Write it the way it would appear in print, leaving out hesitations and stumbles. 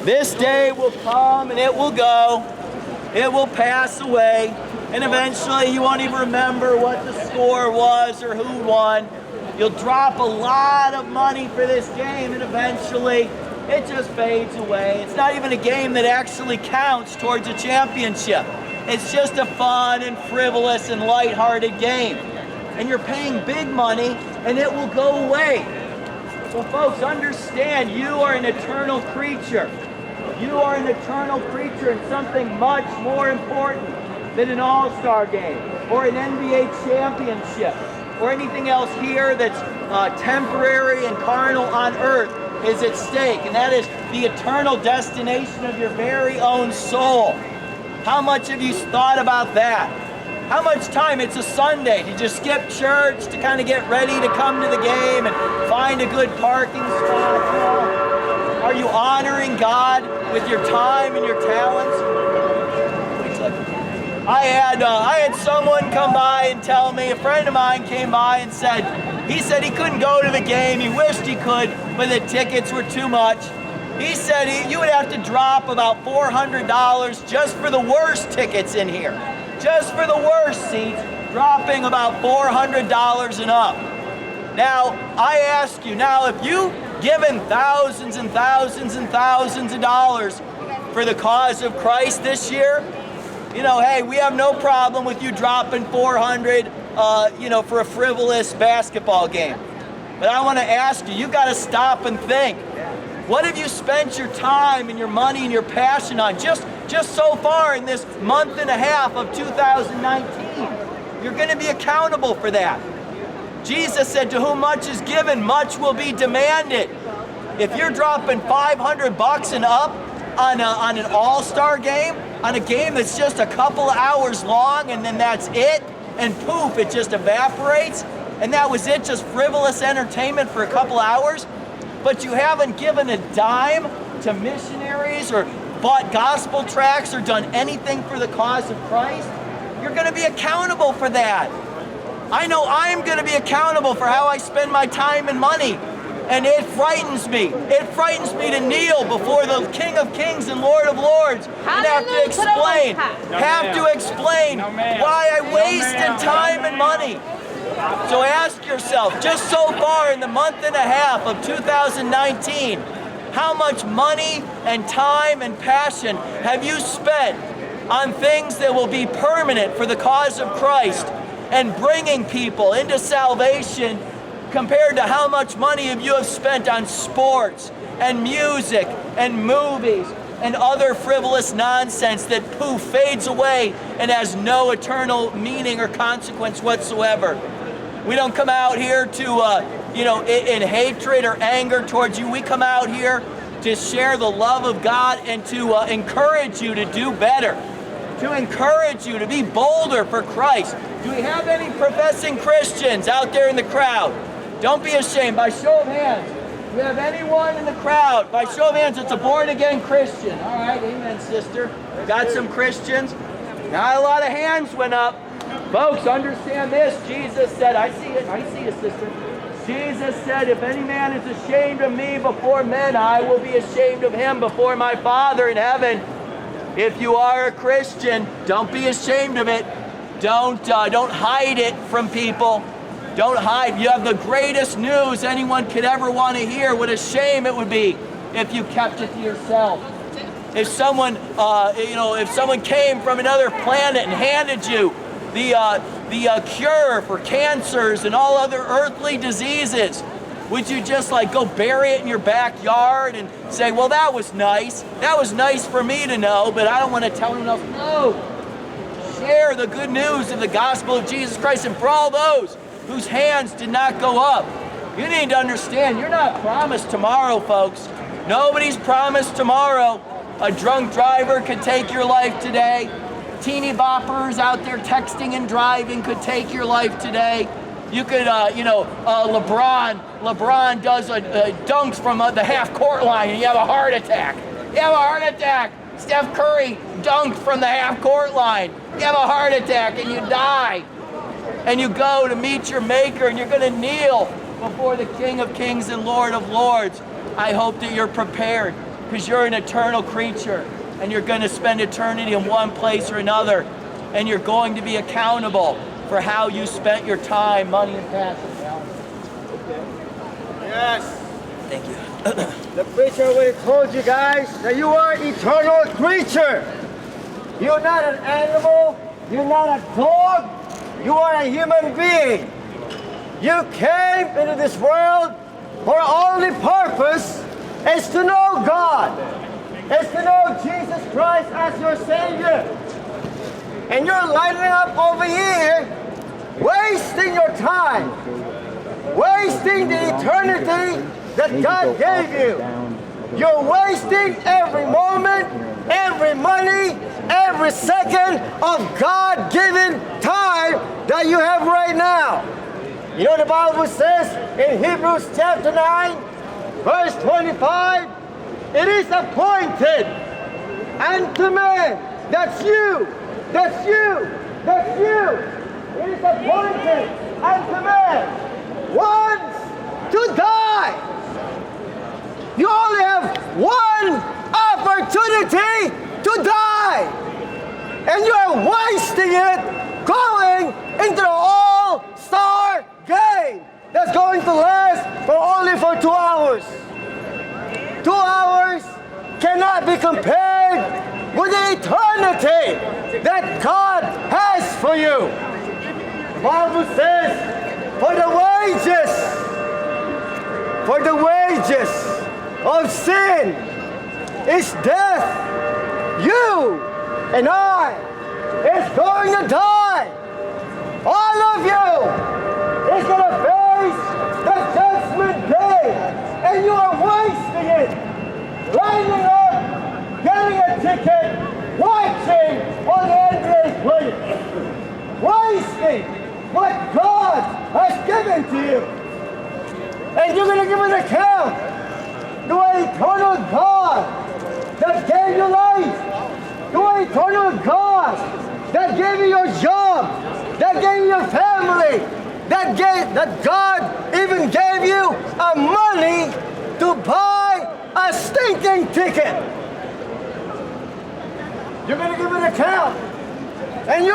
This day will come and it will go. It will pass away. And eventually you won't even remember what the score was or who won. You'll drop a lot of money for this game and eventually it just fades away. It's not even a game that actually counts towards a championship. It's just a fun and frivolous and lighthearted game. And you're paying big money and it will go away. Well, folks, understand you are an eternal creature. You are an eternal creature and something much more important than an all-star game or an NBA championship or anything else here that's temporary and carnal on earth is at stake, and that is the eternal destination of your very own soul. How much have you thought about that? How much time? It's a Sunday. Did you skip church to kind of get ready to come to the game and find a good parking spot? Are you honoring God with your time and your talents? I had someone come by and tell me, a friend of mine came by and said he couldn't go to the game. He wished he could, but the tickets were too much. He said you would have to drop about $400 just for the worst tickets in here. Just for the worst seats, dropping about $400 and up. Now, I ask you, if you've given thousands and thousands and thousands of dollars for the cause of Christ this year, hey, we have no problem with you dropping $400, for a frivolous basketball game. But I want to ask you, got to stop and think. What have you spent your time and your money and your passion on just so far in this month and a half of 2019? You're going to be accountable for that. Jesus said, to whom much is given, much will be demanded. If you're dropping $500 and up on an all-star game, on a game that's just a couple of hours long and then that's it, and poof, it just evaporates, and that was it, just frivolous entertainment for a couple hours, but you haven't given a dime to missionaries or bought gospel tracts or done anything for the cause of Christ, you're going to be accountable for that. I know I'm going to be accountable for how I spend my time and money. And it frightens me. It frightens me to kneel before the King of Kings and Lord of Lords and have to explain why I wasted time and money. So ask yourself, just so far in the month and a half of 2019, how much money and time and passion have you spent on things that will be permanent for the cause of Christ and bringing people into salvation, compared to how much money you have spent on sports and music and movies and other frivolous nonsense that poof, fades away and has no eternal meaning or consequence whatsoever. We don't come out here to, in hatred or anger towards you. We come out here to share the love of God and to encourage you to do better, to encourage you to be bolder for Christ. Do we have any professing Christians out there in the crowd? Don't be ashamed. By show of hands, do we have anyone in the crowd? By show of hands, it's a born-again Christian. All right, amen, sister. Got some Christians. Not a lot of hands went up. Folks, understand this. Jesus said, I see you, sister. Jesus said, if any man is ashamed of me before men, I will be ashamed of him before my Father in heaven. If you are a Christian, don't be ashamed of it. Don't hide it from people. Don't hide. You have the greatest news anyone could ever want to hear. What a shame it would be if you kept it to yourself. If someone, if someone came from another planet and handed you the cure for cancers and all other earthly diseases, would you just go bury it in your backyard and say, well, that was nice. That was nice for me to know, but I don't want to tell anyone else. No. Share the good news of the gospel of Jesus Christ. And for all those whose hands did not go up, you need to understand, you're not promised tomorrow, folks. Nobody's promised tomorrow. A drunk driver could take your life today. Teeny boppers out there texting and driving could take your life today. You could, LeBron does dunks from the half-court line and you have a heart attack. You have a heart attack. Steph Curry dunked from the half-court line. You have a heart attack and you die. And you go to meet your Maker and you're going to kneel before the King of Kings and Lord of Lords. I hope that you're prepared, because you're an eternal creature and you're going to spend eternity in one place or another, and you're going to be accountable for how you spent your time, money, and passion. Yes. Thank you. The preacher will told you guys that you are eternal creature. You're not an animal. You're not a dog. You are a human being. You came into this world for only purpose is to know God. Is to know Jesus Christ as your Savior. And you're lining up over here, wasting your time, wasting the eternity that God gave you. You're wasting every moment, every money, every second of God-given time that you have right now. You know the Bible says in Hebrews chapter 9, verse 25, it is appointed unto man, that's you, that's you, that's you. It is appointed unto man once to die. You only have one opportunity to die. And you are wasting it going into the all-star game that's going to last only for 2 hours. 2 hours cannot be compared with the eternity that God has for you. The Bible says, for the wages of sin is death. You and I is going to die. All of you is going to face the judgment day, and you are wasting it, lining up, getting a ticket, watching on the NBA players, wasting what God has given to you. And you're going to give an account to an eternal God that gave you life, to an eternal God that gave you your job, that gave you your family, that God even gave you money to buy a stinking ticket. You're going to give an account, and you